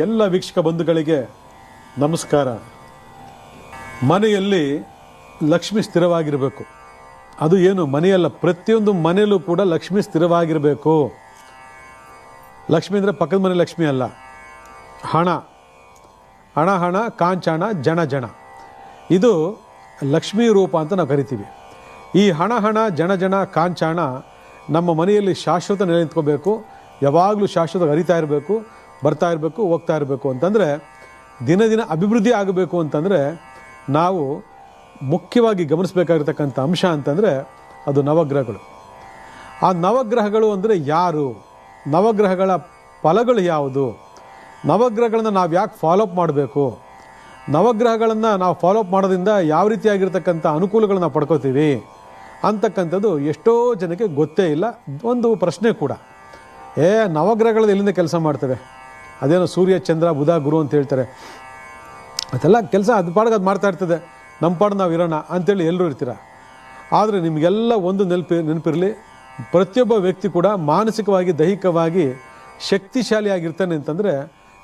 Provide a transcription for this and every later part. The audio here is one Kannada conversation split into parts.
ಎಲ್ಲ ವೀಕ್ಷಕ ಬಂಧುಗಳಿಗೆ ನಮಸ್ಕಾರ. ಮನೆಯಲ್ಲಿ ಲಕ್ಷ್ಮಿ ಸ್ಥಿರವಾಗಿರಬೇಕು. ಅದು ಏನು ಮನೆಯಲ್ಲ, ಪ್ರತಿಯೊಂದು ಮನೆಯಲ್ಲೂ ಕೂಡ ಲಕ್ಷ್ಮಿ ಸ್ಥಿರವಾಗಿರಬೇಕು. ಲಕ್ಷ್ಮಿ ಅಂದರೆ ಪಕ್ಕದ ಮನೆ ಲಕ್ಷ್ಮಿ ಅಲ್ಲ, ಹಣ ಹಣ ಹಣ ಕಾಂಚಾಣ ಜಣ ಜಣ, ಇದು ಲಕ್ಷ್ಮೀ ರೂಪ ಅಂತ ನಾವು ಕರಿತೀವಿ. ಈ ಹಣ ಹಣ ಜಣ ಜಣ ಕಾಂಚಾಣ ನಮ್ಮ ಮನೆಯಲ್ಲಿ ಶಾಶ್ವತ ನೆಲೆ ನಿಂತ್ಕೋಬೇಕು. ಯಾವಾಗಲೂ ಶಾಶ್ವತ ಹರಿತಾ ಇರಬೇಕು, ಬರ್ತಾ ಇರಬೇಕು, ಹೋಗ್ತಾ ಇರಬೇಕು. ಅಂತಂದರೆ ದಿನ ದಿನ ಅಭಿವೃದ್ಧಿ ಆಗಬೇಕು. ಅಂತಂದರೆ ನಾವು ಮುಖ್ಯವಾಗಿ ಗಮನಿಸಬೇಕಾಗಿರ್ತಕ್ಕಂಥ ಅಂಶ ಅಂತಂದರೆ ಅದು ನವಗ್ರಹಗಳು. ಆ ನವಗ್ರಹಗಳು ಅಂದರೆ ಯಾರು, ನವಗ್ರಹಗಳ ಫಲಗಳು ಯಾವುದು, ನವಗ್ರಹಗಳನ್ನು ನಾವು ಯಾಕೆ ಫಾಲೋಅಪ್ ಮಾಡಬೇಕು, ನವಗ್ರಹಗಳನ್ನು ನಾವು ಫಾಲೋಅಪ್ ಮಾಡೋದ್ರಿಂದ ಯಾವ ರೀತಿಯಾಗಿರ್ತಕ್ಕಂಥ ಅನುಕೂಲಗಳನ್ನ ನಾವು ಪಡ್ಕೋತೀವಿ ಅಂತಕ್ಕಂಥದ್ದು ಎಷ್ಟೋ ಜನಕ್ಕೆ ಗೊತ್ತೇ ಇಲ್ಲ. ಒಂದು ಪ್ರಶ್ನೆ ಕೂಡ, ನವಗ್ರಹಗಳು ಎಲ್ಲಿಂದ ಕೆಲಸ ಮಾಡ್ತವೆ, ಅದೇನೋ ಸೂರ್ಯ ಚಂದ್ರ ಬುಧ ಗುರು ಅಂತ ಹೇಳ್ತಾರೆ, ಅದೆಲ್ಲ ಕೆಲಸ ಅದು ಪಾಡಿಗೆ ಅದು ಮಾಡ್ತಾ ಇರ್ತದೆ, ನಮ್ಮ ಪಾಡು ನಾವು ಇರೋಣ ಅಂತೇಳಿ ಎಲ್ಲರೂ ಇರ್ತೀರ. ಆದರೆ ನಿಮಗೆಲ್ಲ ಒಂದು ನೆನಪಿರಲಿ, ಪ್ರತಿಯೊಬ್ಬ ವ್ಯಕ್ತಿ ಕೂಡ ಮಾನಸಿಕವಾಗಿ ದೈಹಿಕವಾಗಿ ಶಕ್ತಿಶಾಲಿಯಾಗಿರ್ತಾನೆ ಅಂತಂದರೆ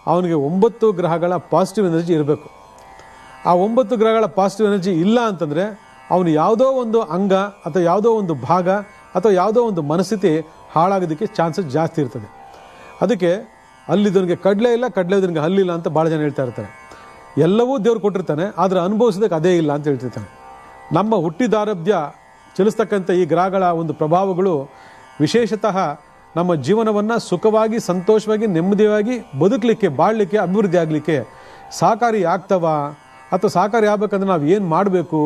ಅವನಿಗೆ 9 ಗ್ರಹಗಳ ಪಾಸಿಟಿವ್ ಎನರ್ಜಿ ಇರಬೇಕು. ಆ 9 ಗ್ರಹಗಳ ಪಾಸಿಟಿವ್ ಎನರ್ಜಿ ಇಲ್ಲ ಅಂತಂದರೆ ಅವನು ಯಾವುದೋ ಒಂದು ಅಂಗ ಅಥವಾ ಯಾವುದೋ ಒಂದು ಭಾಗ ಅಥವಾ ಯಾವುದೋ ಒಂದು ಮನಸ್ಥಿತಿ ಹಾಳಾಗೋದಕ್ಕೆ ಚಾನ್ಸಸ್ ಜಾಸ್ತಿ ಇರ್ತದೆ. ಅದಕ್ಕೆ ಅಲ್ಲಿದ್ದವನಿಗೆ ಕಡಲೆ ಇಲ್ಲ, ಕಡಲೆದವನಿಗೆ ಹಲ್ಲಿಲ್ಲ ಅಂತ ಭಾಳ ಜನ ಹೇಳ್ತಾ ಇರ್ತಾರೆ. ಎಲ್ಲವೂ ದೇವ್ರು ಕೊಟ್ಟಿರ್ತಾನೆ, ಆದರೆ ಅನುಭವಿಸೋದಕ್ಕೆ ಅದೇ ಇಲ್ಲ ಅಂತ ಹೇಳ್ತಿರ್ತಾನೆ. ನಮ್ಮ ಹುಟ್ಟಿದಾರಭ್ಯ ಚಲಿಸ್ತಕ್ಕಂಥ ಈ ಗ್ರಹಗಳ ಒಂದು ಪ್ರಭಾವಗಳು ವಿಶೇಷತಃ ನಮ್ಮ ಜೀವನವನ್ನು ಸುಖವಾಗಿ ಸಂತೋಷವಾಗಿ ನೆಮ್ಮದಿಯಾಗಿ ಬದುಕಲಿಕ್ಕೆ, ಬಾಳಲಿಕ್ಕೆ, ಅಭಿವೃದ್ಧಿ ಆಗಲಿಕ್ಕೆ ಸಹಕಾರಿ ಆಗ್ತವ ಅಥವಾ ಸಹಕಾರಿ ಆಗಬೇಕಂದ್ರೆ ನಾವು ಏನು ಮಾಡಬೇಕು,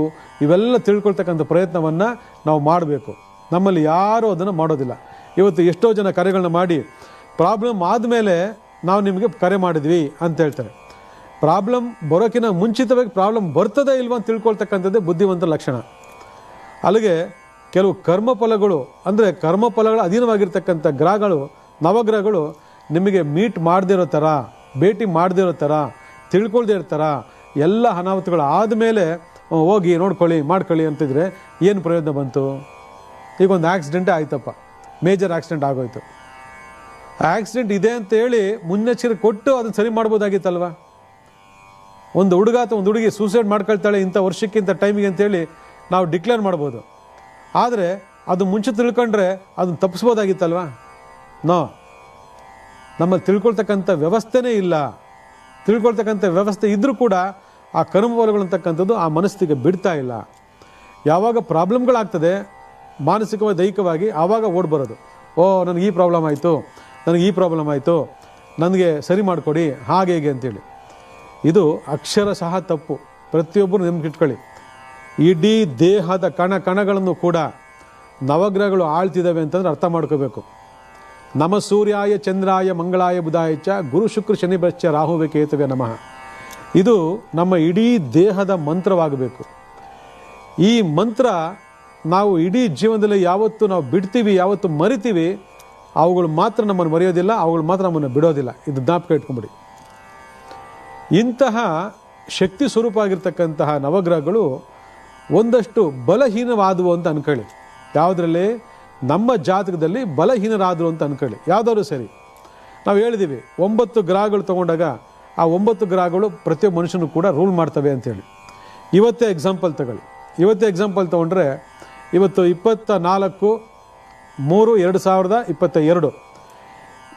ಇವೆಲ್ಲ ತಿಳ್ಕೊಳ್ತಕ್ಕಂಥ ಪ್ರಯತ್ನವನ್ನು ನಾವು ಮಾಡಬೇಕು. ನಮ್ಮಲ್ಲಿ ಯಾರೂ ಅದನ್ನು ಮಾಡೋದಿಲ್ಲ. ಇವತ್ತು ಎಷ್ಟೋ ಜನ ಕರೆಗಳನ್ನ ಮಾಡಿ ಪ್ರಾಬ್ಲಮ್ ಆದಮೇಲೆ ನಾವು ನಿಮಗೆ ಕರೆ ಮಾಡಿದ್ವಿ ಅಂತ ಹೇಳ್ತಾರೆ. ಪ್ರಾಬ್ಲಮ್ ಬರೋಕ್ಕಿಂತ ಮುಂಚಿತವಾಗಿ ಪ್ರಾಬ್ಲಮ್ ಬರ್ತದೇ ಇಲ್ವ ಅಂತ ತಿಳ್ಕೊಳ್ತಕ್ಕಂಥದ್ದೇ ಬುದ್ಧಿವಂತ ಲಕ್ಷಣ. ಅಲ್ಲಿಗೆ ಕೆಲವು ಕರ್ಮಫಲಗಳು ಅಂದರೆ ಕರ್ಮಫಲಗಳ ಅಧೀನವಾಗಿರ್ತಕ್ಕಂಥ ಗ್ರಹಗಳು, ನವಗ್ರಹಗಳು ನಿಮಗೆ ಮೀಟ್ ಮಾಡದೇ ಇರೋ ಥರ, ಭೇಟಿ ಮಾಡದೇ ಇರೋ ಥರ, ತಿಳ್ಕೊಳ್ದೇ ಇರೋ ಥರ ಎಲ್ಲ ಅನಾಹುತಗಳು ಆದಮೇಲೆ ಹೋಗಿ ನೋಡ್ಕೊಳ್ಳಿ ಮಾಡ್ಕೊಳ್ಳಿ ಅಂತಿದ್ರೆ ಏನು ಪ್ರಯೋಜನ ಬಂತು? ಈಗ ಒಂದು ಆಕ್ಸಿಡೆಂಟೇ ಆಯ್ತಪ್ಪ, ಮೇಜರ್ ಆಕ್ಸಿಡೆಂಟ್ ಆಗೋಯ್ತು. ಆಕ್ಸಿಡೆಂಟ್ ಇದೆ ಅಂತೇಳಿ ಮುನ್ನೆಚ್ಚರಿಕೆ ಕೊಟ್ಟು ಅದನ್ನು ಸರಿ ಮಾಡ್ಬೋದಾಗಿತ್ತಲ್ವ? ಒಂದು ಹುಡುಗ ಅಥವಾ ಒಂದು ಹುಡುಗಿ ಸೂಸೈಡ್ ಮಾಡ್ಕೊಳ್ತಾಳೆ ಇಂಥ ವರ್ಷಕ್ಕಿಂತ ಟೈಮಿಗೆ ಅಂತೇಳಿ ನಾವು ಡಿಕ್ಲೇರ್ ಮಾಡ್ಬೋದು. ಆದರೆ ಅದು ಮುಂಚೆ ತಿಳ್ಕೊಂಡ್ರೆ ಅದನ್ನು ತಪ್ಪಿಸ್ಬೋದಾಗಿತ್ತಲ್ವ? ನೋ, ನಮ್ಮಲ್ಲಿ ತಿಳ್ಕೊಳ್ತಕ್ಕಂಥ ವ್ಯವಸ್ಥೆನೇ ಇಲ್ಲ. ತಿಳ್ಕೊಳ್ತಕ್ಕಂಥ ವ್ಯವಸ್ಥೆ ಇದ್ದರೂ ಕೂಡ ಆ ಕರ್ಮಫಲಗಳು ಅಂತಕ್ಕಂಥದ್ದು ಆ ಮನಸ್ಥಿತಿಗೆ ಬಿಡ್ತಾ ಇಲ್ಲ. ಯಾವಾಗ ಪ್ರಾಬ್ಲಮ್ಗಳಾಗ್ತದೆ ಮಾನಸಿಕವಾಗಿ ದೈಹಿಕವಾಗಿ, ಆವಾಗ ಓಡ್ ಬರೋದು, ನನಗೆ ಈ ಪ್ರಾಬ್ಲಮ್ ಆಯಿತು, ನನಗೆ ಈ ಪ್ರಾಬ್ಲಮ್ ಆಯಿತು, ನನಗೆ ಸರಿ ಮಾಡಿಕೊಡಿ, ಹಾಗೆ ಹೇಗೆ ಅಂತೇಳಿ. ಇದು ಅಕ್ಷರಶಃ ತಪ್ಪು. ಪ್ರತಿಯೊಬ್ಬರು ನೆನಪು ಇಟ್ಕೊಳ್ಳಿ. ಇಡೀ ದೇಹದ ಕಣಗಳನ್ನು ಕೂಡ ನವಗ್ರಹಗಳು ಆಳ್ತಿದ್ದಾವೆ ಅಂತಂದ್ರೆ ಅರ್ಥ ಮಾಡ್ಕೋಬೇಕು. ನಮ ಸೂರ್ಯಾಯ ಚಂದ್ರಾಯ ಮಂಗಳಾಯ ಬುಧಾಯ ಚ ಗುರು ಶುಕ್ರ ಶನಿ ಬಶ್ಚ ರಾಹುವೆ ಕೇತುವೆ ನಮಃ. ಇದು ನಮ್ಮ ಇಡೀ ದೇಹದ ಮಂತ್ರವಾಗಬೇಕು. ಈ ಮಂತ್ರ ನಾವು ಇಡೀ ಜೀವನದಲ್ಲಿ ಯಾವತ್ತು ನಾವು ಬಿಡ್ತೀವಿ, ಯಾವತ್ತು ಮರಿತೀವಿ, ಅವುಗಳು ಮಾತ್ರ ನಮ್ಮನ್ನು ಮರೆಯೋದಿಲ್ಲ, ಅವುಗಳು ಮಾತ್ರ ನಮ್ಮನ್ನು ಬಿಡೋದಿಲ್ಲ. ಇದು ಜ್ಞಾಪಕ ಇಟ್ಕೊಂಬಿಡಿ. ಇಂತಹ ಶಕ್ತಿ ಸ್ವರೂಪ ಆಗಿರ್ತಕ್ಕಂತಹ ನವಗ್ರಹಗಳು ಒಂದಷ್ಟು ಬಲಹೀನವಾದವು ಅಂತ ಅನ್ಕೊಳ್ಳಿ. ಯಾವುದರಲ್ಲಿ? ನಮ್ಮ ಜಾತಕದಲ್ಲಿ ಬಲಹೀನರಾದರು ಅಂತ ಅನ್ಕೊಳ್ಳಿ. ಯಾವುದಾದ್ರು ಸರಿ. ನಾವು ಹೇಳಿದ್ದೀವಿ 9 ಗ್ರಹಗಳು ತೊಗೊಂಡಾಗ ಆ 9 ಗ್ರಹಗಳು ಪ್ರತಿಯೊಬ್ಬ ಮನುಷ್ಯನೂ ಕೂಡ ರೂಲ್ ಮಾಡ್ತವೆ ಅಂತೇಳಿ. ಇವತ್ತೇ ಎಕ್ಸಾಂಪಲ್ ತೊಗೊಂಡ್ರೆ ಇವತ್ತು 24/3/2022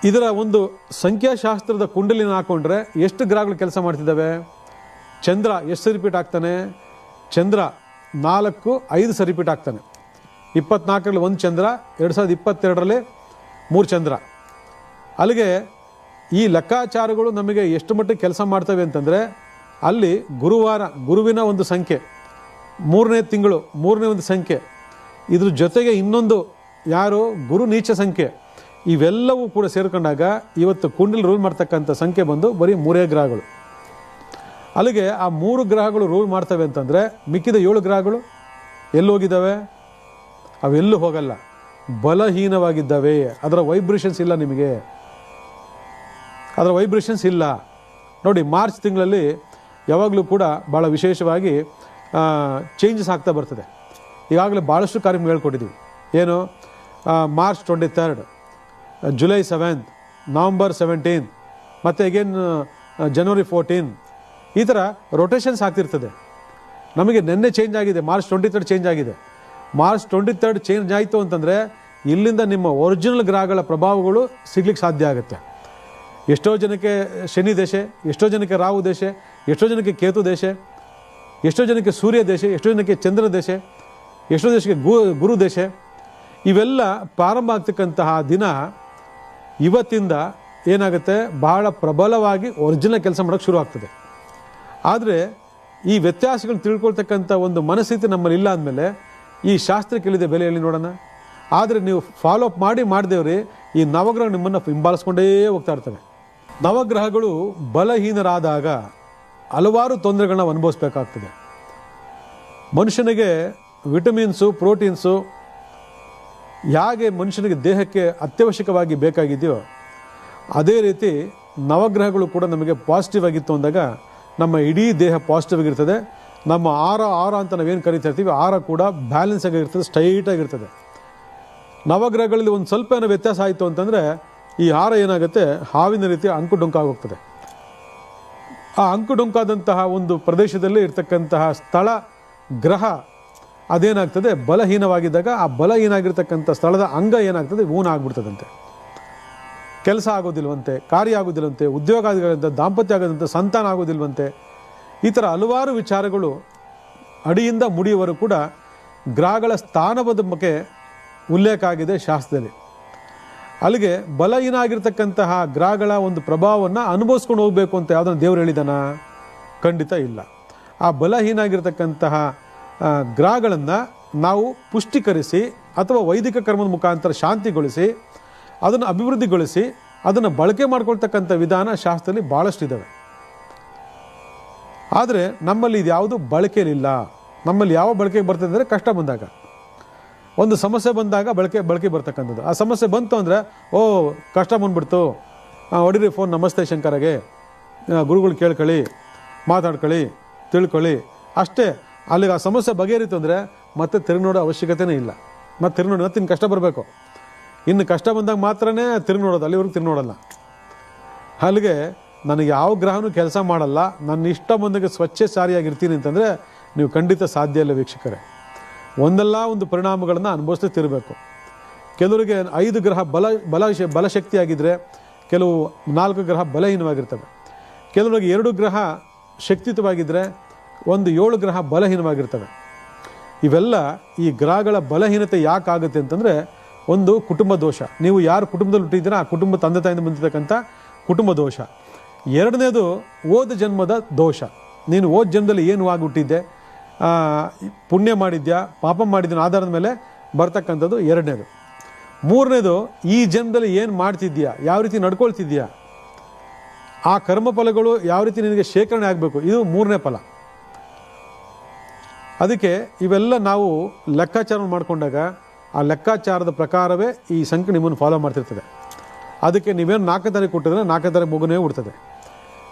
ಇದರ ಒಂದು ಸಂಖ್ಯಾಶಾಸ್ತ್ರದ ಕುಂಡಲಿನ ಹಾಕೊಂಡ್ರೆ ಎಷ್ಟು ಗ್ರಹಗಳು ಕೆಲಸ ಮಾಡ್ತಿದ್ದಾವೆ? ಚಂದ್ರ ಎಷ್ಟು ರಿಪೀಟ್ ಆಗ್ತಾನೆ? ಚಂದ್ರ 4-5 ಸರಿ ರಿಪೀಟ್ ಆಗ್ತಾನೆ. 24ರಲ್ಲಿ 1 ಚಂದ್ರ, 2022ರಲ್ಲಿ 3 ಚಂದ್ರ. ಅಲ್ಲಿಗೆ ಈ ಲೆಕ್ಕಾಚಾರಗಳು ನಮಗೆ ಎಷ್ಟು ಮಟ್ಟಿಗೆ ಕೆಲಸ ಮಾಡ್ತವೆ ಅಂತಂದರೆ, ಅಲ್ಲಿ ಗುರುವಾರ, ಗುರುವಿನ ಒಂದು ಸಂಖ್ಯೆ, 3ನೇ ತಿಂಗಳು 3ನೇ ಒಂದು ಸಂಖ್ಯೆ, ಇದ್ರ ಜೊತೆಗೆ ಇನ್ನೊಂದು ಯಾರು ಗುರು ನೀಚ ಸಂಖ್ಯೆ, ಇವೆಲ್ಲವೂ ಕೂಡ ಸೇರ್ಕೊಂಡಾಗ ಇವತ್ತು ಕುಂಡಲಿ ರೂಲ್ ಮಾಡ್ತಕ್ಕಂಥ ಸಂಖ್ಯೆ ಬಂದು ಬರೀ 3 ಗ್ರಹಗಳು. ಅಲ್ಲಿಗೆ ಆ 3 ಗ್ರಹಗಳು ರೂಲ್ ಮಾಡ್ತವೆ ಅಂತಂದರೆ ಮಿಕ್ಕಿದ 7 ಗ್ರಹಗಳು ಎಲ್ಲೋಗಿದ್ದಾವೆ? ಅವೆಲ್ಲೂ ಹೋಗಲ್ಲ, ಬಲಹೀನವಾಗಿದ್ದಾವೆ. ಅದರ ವೈಬ್ರೇಷನ್ಸ್ ಇಲ್ಲ, ನಿಮಗೆ ಅದರ ವೈಬ್ರೇಷನ್ಸ್ ಇಲ್ಲ. ನೋಡಿ, ಮಾರ್ಚ್ ತಿಂಗಳಲ್ಲಿ ಯಾವಾಗಲೂ ಕೂಡ ಭಾಳ ವಿಶೇಷವಾಗಿ ಚೇಂಜಸ್ ಆಗ್ತಾ ಬರ್ತದೆ. ಈಗಾಗಲೇ ಭಾಳಷ್ಟು ಕಾರ್ಯಕ್ರಮ ಹೇಳ್ಕೊಟ್ಟಿದ್ದೀವಿ. ಏನು? ಮಾರ್ಚ್ 23, ಜುಲೈ 7, ನವಂಬರ್ 17 ಮತ್ತು ಅಗೇನ್ ಜನವರಿ 14 ಈ ಥರ ರೊಟೇಷನ್ಸ್ ಆಗ್ತಿರ್ತದೆ. ನಮಗೆ ನಿನ್ನೆ ಚೇಂಜ್ ಆಗಿದೆ, ಮಾರ್ಚ್ 23 ಚೇಂಜ್ ಆಗಿದೆ. ಮಾರ್ಚ್ 23 ಚೇಂಜ್ ಆಯಿತು ಅಂತಂದರೆ ಇಲ್ಲಿಂದ ನಿಮ್ಮ ಒರಿಜಿನಲ್ ಗ್ರಹಗಳ ಪ್ರಭಾವಗಳು ಸಿಗ್ಲಿಕ್ಕೆ ಸಾಧ್ಯ ಆಗುತ್ತೆ. ಎಷ್ಟೋ ಜನಕ್ಕೆ ಶನಿ ದೇಶ, ಎಷ್ಟೋ ಜನಕ್ಕೆ ರಾಹು ದೇಶ, ಎಷ್ಟೋ ಜನಕ್ಕೆ ಕೇತು ದೇಶ, ಎಷ್ಟೋ ಜನಕ್ಕೆ ಸೂರ್ಯ ದೇಶ, ಎಷ್ಟೋ ಜನಕ್ಕೆ ಚಂದ್ರ ದೇಶ, ಎಷ್ಟೋ ದೇಶಕ್ಕೆ ಗುರು ದೇಶ. ಇವೆಲ್ಲ ಪ್ರಾರಂಭ ಆಗ್ತಕ್ಕಂತಹ ದಿನ ಇವತ್ತಿಂದ ಏನಾಗುತ್ತೆ, ಬಹಳ ಪ್ರಬಲವಾಗಿ ಒರಿಜಿನಲ್ ಕೆಲಸ ಮಾಡೋಕ್ಕೆ ಶುರು ಆಗ್ತದೆ. ಆದರೆ ಈ ವ್ಯತ್ಯಾಸಗಳು ತಿಳ್ಕೊಳ್ತಕ್ಕಂಥ ಒಂದು ಮನಸ್ಥಿತಿ ನಮ್ಮಲ್ಲಿ ಇಲ್ಲ ಅಂದಮೇಲೆ ಈ ಶಾಸ್ತ್ರಕ್ಕೆಲ್ಲಿದೆ ಬೆಲೆ ಹೇಳಿ ನೋಡೋಣ. ಆದರೆ ನೀವು ಫಾಲೋ ಅಪ್ ಮಾಡಿದೇವ್ರಿ, ಈ ನವಗ್ರಹ ನಿಮ್ಮನ್ನು ಹಿಂಬಾಲಿಸ್ಕೊಂಡೇ ಹೋಗ್ತಾ ಇರ್ತವೆ. ನವಗ್ರಹಗಳು ಬಲಹೀನರಾದಾಗ ಹಲವಾರು ತೊಂದರೆಗಳನ್ನ ಅನುಭವಿಸ್ಬೇಕಾಗ್ತದೆ. ಮನುಷ್ಯನಿಗೆ ವಿಟಮಿನ್ಸು, ಪ್ರೋಟೀನ್ಸು ಹೇಗೆ ಮನುಷ್ಯನಿಗೆ ದೇಹಕ್ಕೆ ಅತ್ಯವಶ್ಯಕವಾಗಿ ಬೇಕಾಗಿದೆಯೋ ಅದೇ ರೀತಿ ನವಗ್ರಹಗಳು ಕೂಡ ನಮಗೆ ಪಾಸಿಟಿವ್ ಆಗಿತ್ತು ಅಂದಾಗ ನಮ್ಮ ಇಡೀ ದೇಹ ಪಾಸಿಟಿವ್ ಆಗಿರ್ತದೆ. ನಮ್ಮ ಆರ ಅಂತ ನಾವೇನು ಕರಿತಾ ಇರ್ತೀವಿ, ಆರ ಕೂಡ ಬ್ಯಾಲೆನ್ಸ್ ಆಗಿರ್ತದೆ, ಸ್ಟ್ರೈಟ್ ಆಗಿರ್ತದೆ. ನವಗ್ರಹಗಳಲ್ಲಿ ಒಂದು ಸ್ವಲ್ಪ ಏನೋ ವ್ಯತ್ಯಾಸ ಆಯಿತು ಅಂತಂದರೆ ಈ ಆರ ಏನಾಗುತ್ತೆ, ಹಾವಿನ ರೀತಿ ಅಂಕುಡೊಂಕಾಗೋಗ್ತದೆ. ಆ ಅಂಕುಡೊಂಕಾದಂತಹ ಒಂದು ಪ್ರದೇಶದಲ್ಲಿ ಇರ್ತಕ್ಕಂತಹ ಸ್ಥಳ ಗ್ರಹ ಅದೇನಾಗ್ತದೆ, ಬಲಹೀನವಾಗಿದ್ದಾಗ ಆ ಬಲಹೀನ ಆಗಿರ್ತಕ್ಕಂಥ ಸ್ಥಳದ ಅಂಗ ಏನಾಗ್ತದೆ, ಊನ ಆಗ್ಬಿಡ್ತದಂತೆ. ಕೆಲಸ ಆಗೋದಿಲ್ವಂತೆ, ಕಾರ್ಯ ಆಗೋದಿಲ್ವಂತೆ, ಉದ್ಯೋಗ ಆಗೋದಿಲ್ಲಂತೆ, ದಾಂಪತ್ಯ ಆಗೋದಂತೆ, ಸಂತಾನ ಆಗೋದಿಲ್ವಂತೆ. ಈ ಥರ ಹಲವಾರು ವಿಚಾರಗಳು ಅಡಿಯಿಂದ ಮುಡಿಯವರೆಗೂ ಕೂಡ ಗ್ರಹಗಳ ಸ್ಥಾನದ ಬಗ್ಗೆ ಉಲ್ಲೇಖ ಆಗಿದೆ ಶಾಸ್ತ್ರದಲ್ಲಿ. ಅಲ್ಲಿಗೆ ಬಲಹೀನ ಆಗಿರ್ತಕ್ಕಂತಹ ಗ್ರಹಗಳ ಒಂದು ಪ್ರಭಾವವನ್ನು ಅನುಭವಿಸ್ಕೊಂಡು ಹೋಗಬೇಕು ಅಂತ ಯಾವುದನ್ನು ದೇವರು ಹೇಳಿದಾನ? ಖಂಡಿತ ಇಲ್ಲ. ಆ ಬಲಹೀನ ಆಗಿರ್ತಕ್ಕಂತಹ ಗ್ರಹಗಳನ್ನು ನಾವು ಪುಷ್ಟೀಕರಿಸಿ ಅಥವಾ ವೈದಿಕ ಕರ್ಮದ ಮುಖಾಂತರ ಶಾಂತಿಗೊಳಿಸಿ ಅದನ್ನು ಅಭಿವೃದ್ಧಿಗೊಳಿಸಿ ಅದನ್ನು ಬಳಕೆ ಮಾಡ್ಕೊಳ್ತಕ್ಕಂಥ ವಿಧಾನ ಶಾಸ್ತ್ರದಲ್ಲಿ ಭಾಳಷ್ಟಿದ್ದಾವೆ. ಆದರೆ ನಮ್ಮಲ್ಲಿ ಇದು ಯಾವುದು ಬಳಕೆಯಲ್ಲಿಲ್ಲ. ನಮ್ಮಲ್ಲಿ ಯಾವ ಬಳಕೆಗೆ ಬರ್ತದೆ ಅಂದರೆ ಕಷ್ಟ ಬಂದಾಗ, ಒಂದು ಸಮಸ್ಯೆ ಬಂದಾಗ ಬಳಕೆ ಬರ್ತಕ್ಕಂಥದ್ದು. ಆ ಸಮಸ್ಯೆ ಬಂತು ಅಂದರೆ ಕಷ್ಟ ಬಂದ್ಬಿಡ್ತು, ಹೊಡಿರಿ ಫೋನ್ ನಮಸ್ತೆ ಶಂಕರಗೆ, ಗುರುಗಳು ಕೇಳ್ಕೊಳ್ಳಿ, ಮಾತಾಡ್ಕೊಳ್ಳಿ, ತಿಳ್ಕೊಳ್ಳಿ, ಅಷ್ಟೇ. ಅಲ್ಲಿಗೆ ಆ ಸಮಸ್ಯೆ ಬಗೆಹರಿತು ಅಂದರೆ ಮತ್ತೆ ತಿರುಗಿ ನೋಡೋ ಅವಶ್ಯಕತೆನೇ ಇಲ್ಲ. ಮತ್ತೆ ತಿರುಗಿ ನೋಡಿ ಮತ್ತೆ ಇನ್ನು ಕಷ್ಟ ಬರಬೇಕು. ಇನ್ನು ಕಷ್ಟ ಬಂದಾಗ ಮಾತ್ರನೇ ತಿರುಗಿ ನೋಡೋದು, ಅಲ್ಲಿವರೆಗೂ ತಿರುಗಿ ನೋಡಲ್ಲ. ಅಲ್ಲಿಗೆ ನನಗೆ ಯಾವ ಗ್ರಹನೂ ಕೆಲಸ ಮಾಡಲ್ಲ, ನನ್ನ ಇಷ್ಟ ಬಂದಾಗ ಸ್ವಚ್ಛಸಾರಿಯಾಗಿರ್ತೀನಿ ಅಂತಂದರೆ ನೀವು ಖಂಡಿತ ಸಾಧ್ಯ ಇಲ್ಲ ವೀಕ್ಷಕರೇ. ಒಂದಲ್ಲ ಒಂದು ಪರಿಣಾಮಗಳನ್ನು ಅನುಭವಿಸ್ತಿರಬೇಕು. ಕೆಲವರಿಗೆ 5 ಗ್ರಹ ಬಲಶಕ್ತಿಯಾಗಿದ್ದರೆ ಕೆಲವು 4 ಗ್ರಹ ಬಲಹೀನವಾಗಿರ್ತವೆ. ಕೆಲವರಿಗೆ 2 ಗ್ರಹ ಶಕ್ತಿಯುತವಾಗಿದ್ದರೆ 7 ಗ್ರಹ ಬಲಹೀನವಾಗಿರ್ತವೆ. ಇವೆಲ್ಲ ಈ ಗ್ರಹಗಳ ಬಲಹೀನತೆ ಯಾಕಾಗುತ್ತೆ ಅಂತಂದರೆ ಒಂದು ಕುಟುಂಬ ದೋಷ. ನೀವು ಯಾರು ಕುಟುಂಬದಲ್ಲಿ ಹುಟ್ಟಿದ್ದೀರಾ ಆ ಕುಟುಂಬ ತಂದೆ ತಾಯಿಂದ ಬಂದಿರತಕ್ಕಂಥ ಕುಟುಂಬ ದೋಷ. ಎರಡನೇದು ಓದ ಜನ್ಮದ ದೋಷ. ನೀನು ಓದ ಜನ್ಮದಲ್ಲಿ ಏನು ಆಗಿ ಹುಟ್ಟಿದ್ದೆ, ಪುಣ್ಯ ಮಾಡಿದ್ಯಾ ಪಾಪ ಮಾಡಿದ್ದ ಆಧಾರದ ಮೇಲೆ ಬರ್ತಕ್ಕಂಥದ್ದು ಎರಡನೇದು. ಮೂರನೇದು ಈ ಜನ್ಮದಲ್ಲಿ ಏನು ಮಾಡ್ತಿದ್ಯಾ, ಯಾವ ರೀತಿ ನಡ್ಕೊಳ್ತಿದ್ಯಾ, ಆ ಕರ್ಮಫಲಗಳು ಯಾವ ರೀತಿ ನಿನಗೆ ಶೇಖರಣೆ ಆಗಬೇಕು, ಇದು ಮೂರನೇ ಫಲ. ಅದಕ್ಕೆ ಇವೆಲ್ಲ ನಾವು ಲೆಕ್ಕಾಚಾರ ಮಾಡಿಕೊಂಡಾಗ ಆ ಲೆಕ್ಕಾಚಾರದ ಪ್ರಕಾರವೇ ಈ ಸಂಖ್ಯೆ ನಿಮ್ಮನ್ನು ಫಾಲೋ ಮಾಡ್ತಿರ್ತದೆ. ಅದಕ್ಕೆ ನೀವೇನು 4ನೇ ತಾರೀಕು ಕೊಟ್ಟಿದ್ರೆ 4ನೇ ತಾರೀಕು ಮಗುನೇ ಹುಡ್ತದೆ.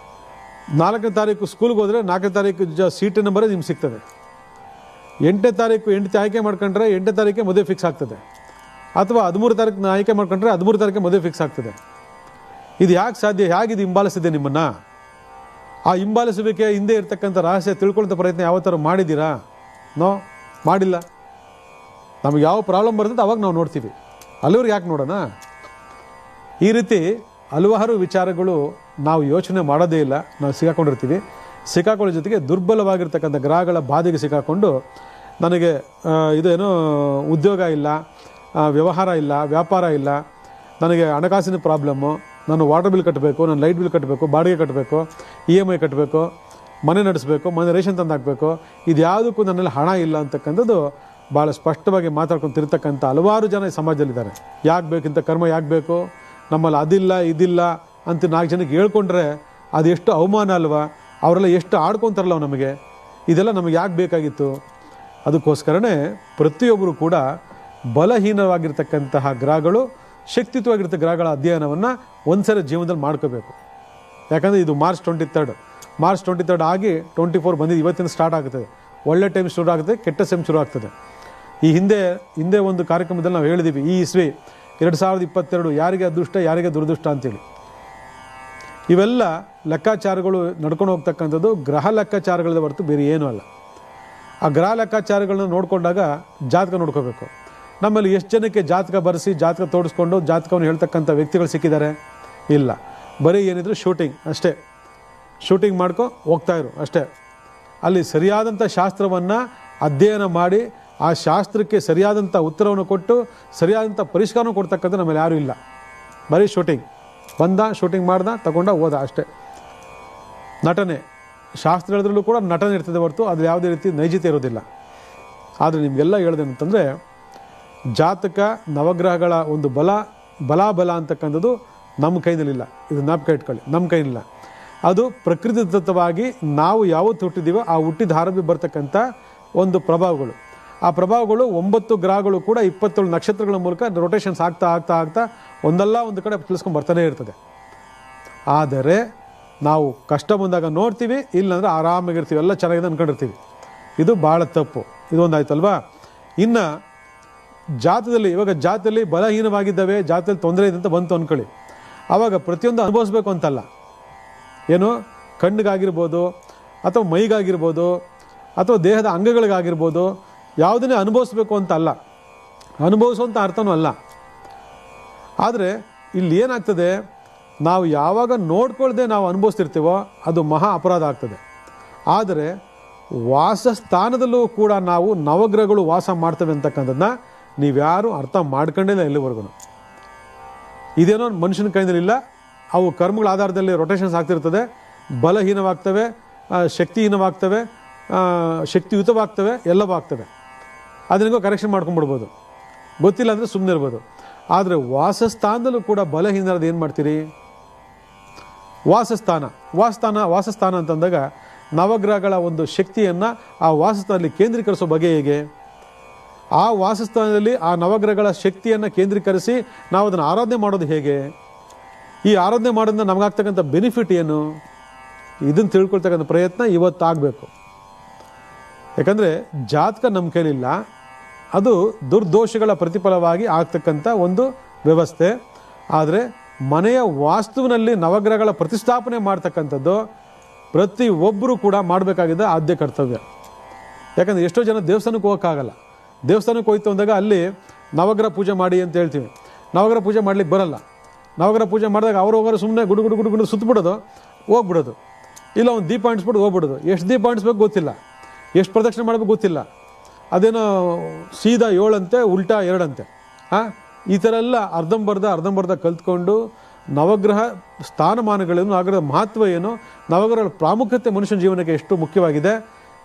4ನೇ ತಾರೀಕು ಸ್ಕೂಲ್ಗೆ ಹೋದರೆ 4ನೇ ತಾರೀಕು ಸೀಟ್ ನಂಬರೇ ನಿಮ್ಗೆ ಸಿಗ್ತದೆ. 8ನೇ ತಾರೀಕು ಹೆಂಡತಿ ಆಯ್ಕೆ ಮಾಡ್ಕೊಂಡ್ರೆ 8ನೇ ತಾರೀಕೆ ಮದುವೆ ಫಿಕ್ಸ್ ಆಗ್ತದೆ. ಅಥವಾ 13 ತಾರೀಕು ಆಯ್ಕೆ ಮಾಡ್ಕೊಂಡ್ರೆ 13 ತಾರೀಕೆ ಮದುವೆ ಫಿಕ್ಸ್ ಆಗ್ತದೆ. ಇದು ಯಾಕೆ ಸಾಧ್ಯ? ಹೇಗಿದು ಹಿಂಬಾಲಿಸಿದೆ ನಿಮ್ಮನ್ನು? ಆ ಹಿಂಬಾಲಿಸಬೇಕೆ ಹಿಂದೆ ಇರ್ತಕ್ಕಂಥ ರಹಸ್ಯ ತಿಳ್ಕೊಳ್ಳೋ ಪ್ರಯತ್ನ ಯಾವ ಥರ ಮಾಡಿದ್ದೀರಾ? ನೋ, ಮಾಡಿಲ್ಲ. ನಮಗೆ ಯಾವ ಪ್ರಾಬ್ಲಮ್ ಬರ್ತದೆ ಅವಾಗ ನಾವು ನೋಡ್ತೀವಿ, ಅಲ್ಲಿವ್ರಿಗೆ ಯಾಕೆ ನೋಡೋಣ? ಈ ರೀತಿ ಹಲವಾರು ವಿಚಾರಗಳು ನಾವು ಯೋಚನೆ ಮಾಡೋದೇ ಇಲ್ಲ, ನಾವು ಸಿಕ್ಕಾಕೊಂಡಿರ್ತೀವಿ. ಸಿಕ್ಕಾಕೊಳ್ಳೋ ಜೊತೆಗೆ ದುರ್ಬಲವಾಗಿರ್ತಕ್ಕಂಥ ಗ್ರಹಗಳ ಬಾಧೆಗೆ ಸಿಕ್ಕಾಕೊಂಡು ನನಗೆ ಇದೇನೋ ಉದ್ಯೋಗ ಇಲ್ಲ, ವ್ಯವಹಾರ ಇಲ್ಲ, ವ್ಯಾಪಾರ ಇಲ್ಲ, ನನಗೆ ಹಣಕಾಸಿನ ಪ್ರಾಬ್ಲಮ್ಮು, ನಾನು ವಾಟರ್ ಬಿಲ್ ಕಟ್ಟಬೇಕು, ನಾನು ಲೈಟ್ ಬಿಲ್ ಕಟ್ಟಬೇಕು, ಬಾಡಿಗೆ ಕಟ್ಟಬೇಕು, EMI ಕಟ್ಟಬೇಕು, ಮನೆ ನಡೆಸಬೇಕು, ಮನೆ ರೇಷನ್ ತಂದು ಹಾಕಬೇಕು, ಇದು ಯಾವುದಕ್ಕೂ ನನ್ನಲ್ಲಿ ಹಣ ಇಲ್ಲ ಅಂತಕ್ಕಂಥದ್ದು ಭಾಳ ಸ್ಪಷ್ಟವಾಗಿ ಮಾತಾಡ್ಕೊಂತಿರ್ತಕ್ಕಂಥ ಹಲವಾರು ಜನ ಈ ಸಮಾಜದಲ್ಲಿದ್ದಾರೆ. ಯಾಕೆ ಬೇಕಿಂತ ಕರ್ಮ ಯಾಕೆ ಬೇಕು, ನಮ್ಮಲ್ಲಿ ಅದಿಲ್ಲ ಇದಿಲ್ಲ ಅಂತ 4 ಜನಕ್ಕೆ ಹೇಳ್ಕೊಂಡ್ರೆ ಅದು ಎಷ್ಟು ಅವಮಾನ ಅಲ್ವಾ? ಅವರೆಲ್ಲ ಎಷ್ಟು ಆಡ್ಕೊತಾರಲ್ಲ ನಮಗೆ, ಇದೆಲ್ಲ ನಮಗೆ ಯಾಕೆ ಬೇಕಾಗಿತ್ತು? ಅದಕ್ಕೋಸ್ಕರನೇ ಪ್ರತಿಯೊಬ್ಬರು ಕೂಡ ಬಲಹೀನವಾಗಿರ್ತಕ್ಕಂತಹ ಗ್ರಹಗಳು, ಶಕ್ತಿಯುತವಾಗಿರ್ತಕ್ಕ ಗ್ರಹಗಳ ಅಧ್ಯಯನವನ್ನು ಒಂದ್ಸರಿ ಜೀವನದಲ್ಲಿ ಮಾಡ್ಕೋಬೇಕು. ಯಾಕಂದರೆ ಇದು ಮಾರ್ಚ್ 23 ಆಗಿ 24 ಬಂದಿದ್ದು, ಇವತ್ತಿನ ಸ್ಟಾರ್ಟ್ ಆಗುತ್ತದೆ. ಒಳ್ಳೆ ಟೈಮ್ ಶುರು ಆಗುತ್ತೆ, ಕೆಟ್ಟ ಟೈಮ್ ಶುರು ಆಗ್ತದೆ. ಈ ಹಿಂದೆ ಒಂದು ಕಾರ್ಯಕ್ರಮದಲ್ಲಿ ನಾವು ಹೇಳಿದ್ದೀವಿ, ಈ ಇಸ್ವಿ 2022 ಯಾರಿಗೆ ಅದೃಷ್ಟ ಯಾರಿಗೆ ದುರದೃಷ್ಟ ಅಂತೇಳಿ. ಇವೆಲ್ಲ ಲೆಕ್ಕಾಚಾರಗಳು ನಡ್ಕೊಂಡು ಹೋಗ್ತಕ್ಕಂಥದ್ದು ಗ್ರಹ ಲೆಕ್ಕಾಚಾರಗಳದ ಹೊರತು ಬೇರೆ ಏನೂ ಅಲ್ಲ. ಆ ಗ್ರಹ ಲೆಕ್ಕಾಚಾರಗಳನ್ನ ನೋಡಿಕೊಂಡಾಗ ಜಾತಕ ನೋಡ್ಕೋಬೇಕು. ನಮ್ಮಲ್ಲಿ ಎಷ್ಟು ಜನಕ್ಕೆ ಜಾತಕ ಬರೆಸಿ ಜಾತಕ ತೋರಿಸ್ಕೊಂಡು ಜಾತಕವನ್ನು ಹೇಳ್ತಕ್ಕಂಥ ವ್ಯಕ್ತಿಗಳು ಸಿಕ್ಕಿದ್ದಾರೆ? ಇಲ್ಲ. ಬರೀ ಏನಿದ್ರು ಶೂಟಿಂಗ್ ಅಷ್ಟೇ, ಶೂಟಿಂಗ್ ಮಾಡ್ಕೊ ಹೋಗ್ತಾಯಿರು ಅಷ್ಟೇ. ಅಲ್ಲಿ ಸರಿಯಾದಂಥ ಶಾಸ್ತ್ರವನ್ನು ಅಧ್ಯಯನ ಮಾಡಿ ಆ ಶಾಸ್ತ್ರಕ್ಕೆ ಸರಿಯಾದಂಥ ಉತ್ತರವನ್ನು ಕೊಟ್ಟು ಸರಿಯಾದಂಥ ಪರಿಷ್ಕಾರವನ್ನು ಕೊಡ್ತಕ್ಕಂಥ ನಮ್ಮಲ್ಲಿ ಯಾರೂ ಇಲ್ಲ. ಬರೀ ಶೂಟಿಂಗ್, ಬಂದ ಶೂಟಿಂಗ್ ಮಾಡ್ದ ತಗೊಂಡ ಹೋದ ಅಷ್ಟೇ. ನಟನೆ, ಶಾಸ್ತ್ರ ಹೇಳಿದ್ರಲ್ಲೂ ಕೂಡ ನಟನೆ ಇರ್ತದೆ ಹೊರತು ಅದು ಯಾವುದೇ ರೀತಿ ನೈಜತೆ ಇರೋದಿಲ್ಲ. ಆದರೆ ನಿಮಗೆಲ್ಲ ಹೇಳಿದೇನಂತಂದರೆ ಜಾತಕ ನವಗ್ರಹಗಳ ಒಂದು ಬಲ ಅಂತಕ್ಕಂಥದ್ದು ನಮ್ಮ ಕೈನಲ್ಲಿಲ್ಲ. ಇದು ಜ್ಞಾಪಕ ಇಟ್ಕೊಳ್ಳಿ, ನಮ್ಮ ಕೈನಿಲ್ಲ. ಅದು ಪ್ರಕೃತಿದತ್ತವಾಗಿ ನಾವು ಯಾವತ್ತು ಹುಟ್ಟಿದ್ದೀವೋ ಆ ಹುಟ್ಟಿದ ಆರಂಭ ಬರ್ತಕ್ಕಂಥ ಒಂದು ಪ್ರಭಾವಗಳು. ಆ ಪ್ರಭಾವಗಳು 9 ಗ್ರಹಗಳು ಕೂಡ 27 ನಕ್ಷತ್ರಗಳ ಮೂಲಕ ರೊಟೇಷನ್ಸ್ ಆಗ್ತಾ ಆಗ್ತಾ ಆಗ್ತಾ ಒಂದಲ್ಲ ಒಂದು ಕಡೆ ತಿಳಿಸ್ಕೊಂಡು ಬರ್ತಾನೆ ಇರ್ತದೆ. ಆದರೆ ನಾವು ಕಷ್ಟ ಬಂದಾಗ ನೋಡ್ತೀವಿ, ಇಲ್ಲಾಂದರೆ ಆರಾಮಾಗಿರ್ತೀವಿ, ಎಲ್ಲ ಚೆನ್ನಾಗಿದೆ ಅಂದ್ಕೊಂಡಿರ್ತೀವಿ. ಇದು ಭಾಳ ತಪ್ಪು. ಇದೊಂದಾಯ್ತಲ್ವಾ. ಇನ್ನು ಜಾತದಲ್ಲಿ, ಇವಾಗ ಜಾತದಲ್ಲಿ ಬಲಹೀನವಾಗಿದ್ದಾವೆ, ಜಾತದಲ್ಲಿ ತೊಂದರೆ ಇದೆ ಅಂತ ಬಂತು ಅಂದ್ಕೊಳ್ಳಿ. ಆವಾಗ ಪ್ರತಿಯೊಂದು ಅನುಭವಿಸ್ಬೇಕು ಅಂತಲ್ಲ. ಏನು, ಕಣ್ಣಿಗಾಗಿರ್ಬೋದು ಅಥವಾ ಮೈಗಾಗಿರ್ಬೋದು ಅಥವಾ ದೇಹದ ಅಂಗಗಳಿಗಾಗಿರ್ಬೋದು, ಯಾವುದನ್ನೇ ಅನುಭವಿಸ್ಬೇಕು ಅಂತ ಅಲ್ಲ, ಅನುಭವಿಸುವಂಥ ಅರ್ಥನೂ ಅಲ್ಲ. ಆದರೆ ಇಲ್ಲಿ ಏನಾಗ್ತದೆ, ನಾವು ಯಾವಾಗ ನೋಡ್ಕೊಳ್ದೆ ನಾವು ಅನುಭವಿಸ್ತಿರ್ತೀವೋ ಅದು ಮಹಾ ಅಪರಾಧ ಆಗ್ತದೆ. ಆದರೆ ವಾಸಸ್ಥಾನದಲ್ಲೂ ಕೂಡ ನಾವು ನವಗ್ರಹಗಳು ವಾಸ ಮಾಡ್ತವೆ ಅಂತಕ್ಕಂಥದ್ದನ್ನ ನೀವ್ಯಾರು ಅರ್ಥ ಮಾಡ್ಕೊಂಡಿಲ್ಲ ಎಲ್ಲಿವರೆಗೂ. ಇದೇನೋ ಮನುಷ್ಯನ ಕೈನಲ್ಲಿಲ್ಲ. ಅವು ಕರ್ಮಗಳ ಆಧಾರದಲ್ಲಿ ರೊಟೇಷನ್ಸ್ ಆಗ್ತಿರ್ತದೆ, ಬಲಹೀನವಾಗ್ತವೆ, ಶಕ್ತಿಹೀನವಾಗ್ತವೆ, ಶಕ್ತಿಯುತವಾಗ್ತವೆ, ಎಲ್ಲವೂ ಆಗ್ತವೆ. ಅದನಿಗೂ ಕರೆಕ್ಷನ್ ಮಾಡ್ಕೊಂಡ್ಬಿಡ್ಬೋದು, ಗೊತ್ತಿಲ್ಲ ಅಂದರೆ ಸುಮ್ಮನೆ ಇರ್ಬೋದು. ಆದರೆ ವಾಸಸ್ಥಾನದಲ್ಲೂ ಕೂಡ ಬಲಹೀನರಾದ ಏನು ಮಾಡ್ತೀರಿ? ವಾಸಸ್ಥಾನ ಅಂತಂದಾಗ ನವಗ್ರಹಗಳ ಒಂದು ಶಕ್ತಿಯನ್ನು ಆ ವಾಸಸ್ಥಾನದಲ್ಲಿ ಕೇಂದ್ರೀಕರಿಸೋ ಬಗೆ ಹೇಗೆ? ಆ ವಾಸಸ್ಥಾನದಲ್ಲಿ ಆ ನವಗ್ರಹಗಳ ಶಕ್ತಿಯನ್ನು ಕೇಂದ್ರೀಕರಿಸಿ ನಾವು ಅದನ್ನು ಆರಾಧನೆ ಮಾಡೋದು ಹೇಗೆ? ಈ ಆರಾಧನೆ ಮಾಡೋದ್ರಿಂದ ನಮಗಾಗ್ತಕ್ಕಂಥ ಬೆನಿಫಿಟ್ ಏನು? ಇದನ್ನು ತಿಳ್ಕೊಳ್ತಕ್ಕಂಥ ಪ್ರಯತ್ನ ಇವತ್ತಾಗಬೇಕು. ಯಾಕಂದರೆ ಜಾತಕ ನಮ್ಮ ಕೈಲಿಲ್ಲ, ಅದು ದುರ್ದೋಷಗಳ ಪ್ರತಿಫಲವಾಗಿ ಆಗ್ತಕ್ಕಂಥ ಒಂದು ವ್ಯವಸ್ಥೆ. ಆದರೆ ಮನೆಯ ವಾಸ್ತುವಿನಲ್ಲಿ ನವಗ್ರಹಗಳ ಪ್ರತಿಷ್ಠಾಪನೆ ಮಾಡ್ತಕ್ಕಂಥದ್ದು ಪ್ರತಿ ಒಬ್ಬರು ಕೂಡ ಮಾಡಬೇಕಾಗಿದ್ದ ಆದ್ಯ ಕರ್ತವ್ಯ. ಯಾಕಂದರೆ ಎಷ್ಟೋ ಜನ ದೇವಸ್ಥಾನಕ್ಕೆ ಹೋಗೋಕ್ಕಾಗಲ್ಲ. ದೇವಸ್ಥಾನಕ್ಕೆ ಹೋಯ್ತು ಅಂದಾಗ ಅಲ್ಲಿ ನವಗ್ರಹ ಪೂಜೆ ಮಾಡಿ ಅಂತ ಹೇಳ್ತೀವಿ. ನವಗ್ರಹ ಪೂಜೆ ಮಾಡ್ಲಿಕ್ಕೆ ಬರಲ್ಲ. ನವಗ್ರಹ ಪೂಜೆ ಮಾಡಿದಾಗ ಅವರು ಸುಮ್ಮನೆ ಗುಡು ಸುತ್ತಬಿಡೋದು, ಹೋಗ್ಬಿಡೋದು. ಇಲ್ಲ ಒಂದು ದೀಪ ಅಂಟಿಸ್ಬಿಟ್ಟು ಹೋಗ್ಬಿಡೋದು. ಎಷ್ಟು ದೀಪ ಅಂಟಿಸ್ಬೇಕು ಗೊತ್ತಿಲ್ಲ, ಎಷ್ಟು ಪ್ರದಕ್ಷಿಣೆ ಮಾಡಬೇಕು ಗೊತ್ತಿಲ್ಲ. ಅದೇನೋ ಸೀದಾ 7 ಅಂತೆ, ಉಲ್ಟಾ 2 ಅಂತೆ. ಈ ಥರ ಎಲ್ಲ ಅರ್ಧಂಬರ್ಧ ಕಲ್ತ್ಕೊಂಡು ನವಗ್ರಹ ಸ್ಥಾನಮಾನಗಳೇನು, ನವಗ್ರಹದ ಮಹತ್ವ ಏನು, ನವಗ್ರಹಗಳ ಪ್ರಾಮುಖ್ಯತೆ ಮನುಷ್ಯನ ಜೀವನಕ್ಕೆ ಎಷ್ಟು ಮುಖ್ಯವಾಗಿದೆ,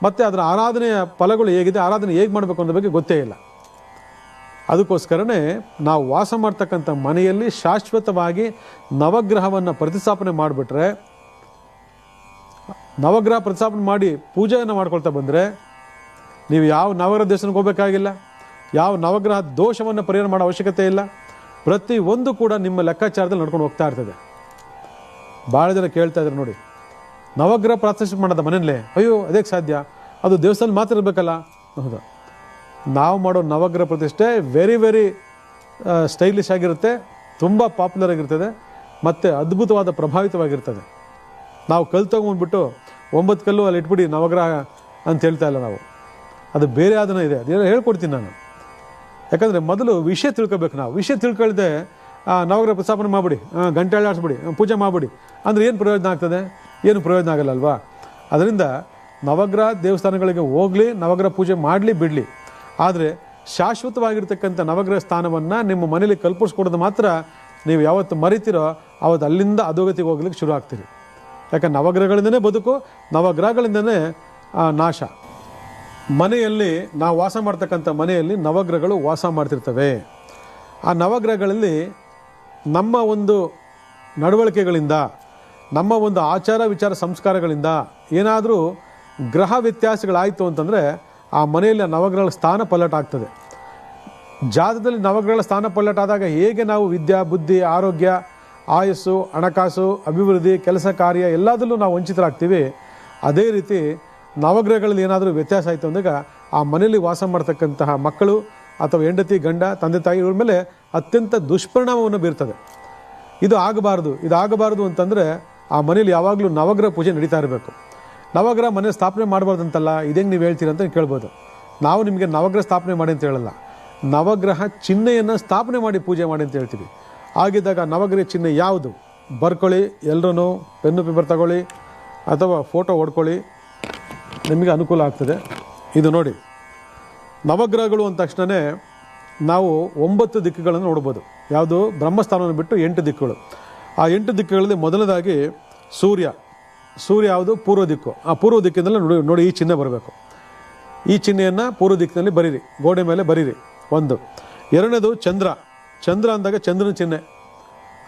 ಮತ್ತು ಅದರ ಆರಾಧನೆಯ ಫಲಗಳು ಹೇಗಿದೆ, ಆರಾಧನೆ ಹೇಗೆ ಮಾಡಬೇಕು ಅನ್ನೋ ಬಗ್ಗೆ ಗೊತ್ತೇ ಇಲ್ಲ. ಅದಕ್ಕೋಸ್ಕರನೇ ನಾವು ವಾಸ ಮಾಡ್ತಕ್ಕಂಥ ಮನೆಯಲ್ಲಿ ಶಾಶ್ವತವಾಗಿ ನವಗ್ರಹವನ್ನು ಪ್ರತಿಷ್ಠಾಪನೆ ಮಾಡಿಬಿಟ್ರೆ, ನವಗ್ರಹ ಪ್ರತಿಷ್ಠಾಪನೆ ಮಾಡಿ ಪೂಜೆಯನ್ನು ಮಾಡ್ಕೊಳ್ತಾ ಬಂದರೆ ನೀವು ಯಾವ ನವಗ್ರಹ ದೇವಸ್ಥಾನಕ್ಕೆ ಹೋಗಬೇಕಾಗಿಲ್ಲ, ಯಾವ ನವಗ್ರಹ ದೋಷವನ್ನು ಪರಿಹಾರ ಮಾಡೋ ಅವಶ್ಯಕತೆ ಇಲ್ಲ. ಪ್ರತಿ ಒಂದು ಕೂಡ ನಿಮ್ಮ ಲೆಕ್ಕಾಚಾರದಲ್ಲಿ ನಡ್ಕೊಂಡು ಹೋಗ್ತಾ ಇರ್ತದೆ. ಭಾಳ ಜನ ಕೇಳ್ತಾ ಇದ್ದಾರೆ ನೋಡಿ, ನವಗ್ರಹ ಪ್ರತಿಷ್ಠೆ ಮಾಡೋದ ಮನೆಯಲ್ಲೇ, ಅಯ್ಯೋ ಅದಕ್ಕೆ ಸಾಧ್ಯ, ಅದು ದೇವಸ್ಥಾನ ಮಾತ್ರ ಇರಬೇಕಲ್ಲ. ಹೌದಾ, ನಾವು ಮಾಡೋ ನವಗ್ರಹ ಪ್ರತಿಷ್ಠೆ ವೆರಿ ಸ್ಟೈಲಿಶ್ ಆಗಿರುತ್ತೆ, ತುಂಬ ಪಾಪ್ಯುಲರ್ ಆಗಿರ್ತದೆ, ಮತ್ತು ಅದ್ಭುತವಾದ ಪ್ರಭಾವಿತವಾಗಿರ್ತದೆ. ನಾವು ಕಲ್ಲು ತೊಗೊಂಡ್ಬಿಟ್ಟು 9 ಕಲ್ಲು ಅಲ್ಲಿ ಇಟ್ಬಿಡಿ ನವಗ್ರಹ ಅಂತ ಹೇಳ್ತಾ ಇಲ್ಲ ನಾವು. ಅದು ಬೇರೆ ಅದನ್ನ ಇದೆ, ಅದೇನೋ ಹೇಳ್ಕೊಡ್ತೀನಿ ನಾನು. ಯಾಕಂದರೆ ಮೊದಲು ವಿಷಯ ತಿಳ್ಕೊಬೇಕು. ನಾವು ವಿಷಯ ತಿಳ್ಕೊಳ್ದೆ ನವಗ್ರಹ ಪ್ರತಿಷ್ಠಾಪನೆ ಮಾಡಿಬಿಡಿ, ಗಂಟೆ ಆಡಿಸ್ಬಿಡಿ, ಪೂಜೆ ಮಾಡಿಬಿಡಿ ಅಂದರೆ ಏನು ಪ್ರಯೋಜನ ಆಗ್ತದೆ? ಏನು ಪ್ರಯೋಜನ ಆಗಲ್ಲ ಅಲ್ವಾ? ಅದರಿಂದ ನವಗ್ರಹ ದೇವಸ್ಥಾನಗಳಿಗೆ ಹೋಗಲಿ, ನವಗ್ರಹ ಪೂಜೆ ಮಾಡಲಿ ಬಿಡಲಿ, ಆದರೆ ಶಾಶ್ವತವಾಗಿರ್ತಕ್ಕಂಥ ನವಗ್ರಹ ಸ್ಥಾನವನ್ನು ನಿಮ್ಮ ಮನೇಲಿ ಕಲ್ಪಿಸ್ಕೊಡೋದು ಮಾತ್ರ ನೀವು ಯಾವತ್ತು ಮರಿತೀರೋ ಆವತ್ತು ಅಲ್ಲಿಂದ ಅಧೋಗತಿಗೆ ಹೋಗ್ಲಿಕ್ಕೆ ಶುರು ಆಗ್ತೀರಿ. ಯಾಕಂದ್ರೆ ನವಗ್ರಹಗಳಿಂದನೇ ಬದುಕು, ನವಗ್ರಹಗಳಿಂದನೇ ನಾಶ. ಮನೆಯಲ್ಲಿ ನಾವು ವಾಸ ಮಾಡ್ತಕ್ಕಂಥ ಮನೆಯಲ್ಲಿ ನವಗ್ರಹಗಳು ವಾಸ ಮಾಡ್ತಿರ್ತವೆ. ಆ ನವಗ್ರಹಗಳಲ್ಲಿ ನಮ್ಮ ಒಂದು ನಡವಳಿಕೆಗಳಿಂದ, ನಮ್ಮ ಒಂದು ಆಚಾರ ವಿಚಾರ ಸಂಸ್ಕಾರಗಳಿಂದ ಏನಾದರೂ ಗ್ರಹ ವ್ಯತ್ಯಾಸಗಳಾಯಿತು ಅಂತಂದರೆ ಆ ಮನೆಯಲ್ಲಿ ನವಗ್ರಹಗಳ ಸ್ಥಾನ ಪಲ್ಲಟ ಆಗ್ತದೆ. ಜಾತಕದಲ್ಲಿ ನವಗ್ರಹಗಳ ಸ್ಥಾನ ಪಲ್ಲಟ ಆದಾಗ ಹೇಗೆ ನಾವು ವಿದ್ಯಾ, ಬುದ್ಧಿ, ಆರೋಗ್ಯ, ಆಯಸ್ಸು, ಹಣಕಾಸು, ಅಭಿವೃದ್ಧಿ, ಕೆಲಸ ಕಾರ್ಯ ಎಲ್ಲದರಲ್ಲೂ ನಾವು ವಂಚಿತರಾಗ್ತೀವಿ, ಅದೇ ರೀತಿ ನವಗ್ರಹಗಳಲ್ಲಿ ಏನಾದರೂ ವ್ಯತ್ಯಾಸ ಆಯಿತು ಅಂದಾಗ ಆ ಮನೆಯಲ್ಲಿ ವಾಸ ಮಾಡ್ತಕ್ಕಂತಹ ಮಕ್ಕಳು ಅಥವಾ ಹೆಂಡತಿ, ಗಂಡ, ತಂದೆ ತಾಯಿ ಇವ್ರ ಮೇಲೆ ಅತ್ಯಂತ ದುಷ್ಪರಿಣಾಮವನ್ನು ಬೀರ್ತದೆ. ಇದು ಆಗಬಾರ್ದು ಅಂತಂದರೆ ಆ ಮನೇಲಿ ಯಾವಾಗಲೂ ನವಗ್ರಹ ಪೂಜೆ ನಡೀತಾ ಇರಬೇಕು. ನವಗ್ರಹ ಮನೆ ಸ್ಥಾಪನೆ ಮಾಡಬಾರ್ದಂತಲ್ಲ, ಇದೇಂಗೆ ನೀವು ಹೇಳ್ತೀರ ಅಂತ ಕೇಳ್ಬೋದು. ನಾವು ನಿಮಗೆ ನವಗ್ರಹ ಸ್ಥಾಪನೆ ಮಾಡಿ ಅಂತ ಹೇಳಲ್ಲ, ನವಗ್ರಹ ಚಿಹ್ನೆಯನ್ನು ಸ್ಥಾಪನೆ ಮಾಡಿ ಪೂಜೆ ಮಾಡಿ ಅಂತ ಹೇಳ್ತೀವಿ. ಆಗಿದ್ದಾಗ ನವಗ್ರಹ ಚಿಹ್ನೆ ಯಾವುದು ಬರ್ಕೊಳ್ಳಿ, ಎಲ್ಲರೂ ಪೆನ್ನು ಪೇಪರ್ ತಗೊಳ್ಳಿ ಅಥವಾ ಫೋಟೋ ಹೊಡ್ಕೊಳ್ಳಿ, ನಿಮಗೆ ಅನುಕೂಲ ಆಗ್ತದೆ. ಇದು ನೋಡಿ, ನವಗ್ರಹಗಳು ಅಂದ ತಕ್ಷಣವೇ ನಾವು 9 ದಿಕ್ಕುಗಳನ್ನು ನೋಡ್ಬೋದು. ಯಾವುದು? ಬ್ರಹ್ಮಸ್ಥಾನವನ್ನು ಬಿಟ್ಟು 8 ದಿಕ್ಕುಗಳು. ಆ 8 ದಿಕ್ಕುಗಳಲ್ಲಿ ಮೊದಲನೇದಾಗಿ ಸೂರ್ಯ. ಸೂರ್ಯ ಯಾವುದು? ಪೂರ್ವ ದಿಕ್ಕು. ಆ ಪೂರ್ವ ದಿಕ್ಕಿನಲ್ಲಿ ನೋಡಿ ಈ ಚಿಹ್ನೆ ಬರಬೇಕು. ಈ ಚಿಹ್ನೆಯನ್ನು ಪೂರ್ವ ದಿಕ್ಕಿನಲ್ಲಿ ಬರೀರಿ, ಗೋಡೆ ಮೇಲೆ ಬರೀರಿ. ಒಂದು. ಎರಡನೇದು ಚಂದ್ರ. ಚಂದ್ರ ಅಂದಾಗ ಚಂದ್ರನ ಚಿಹ್ನೆ,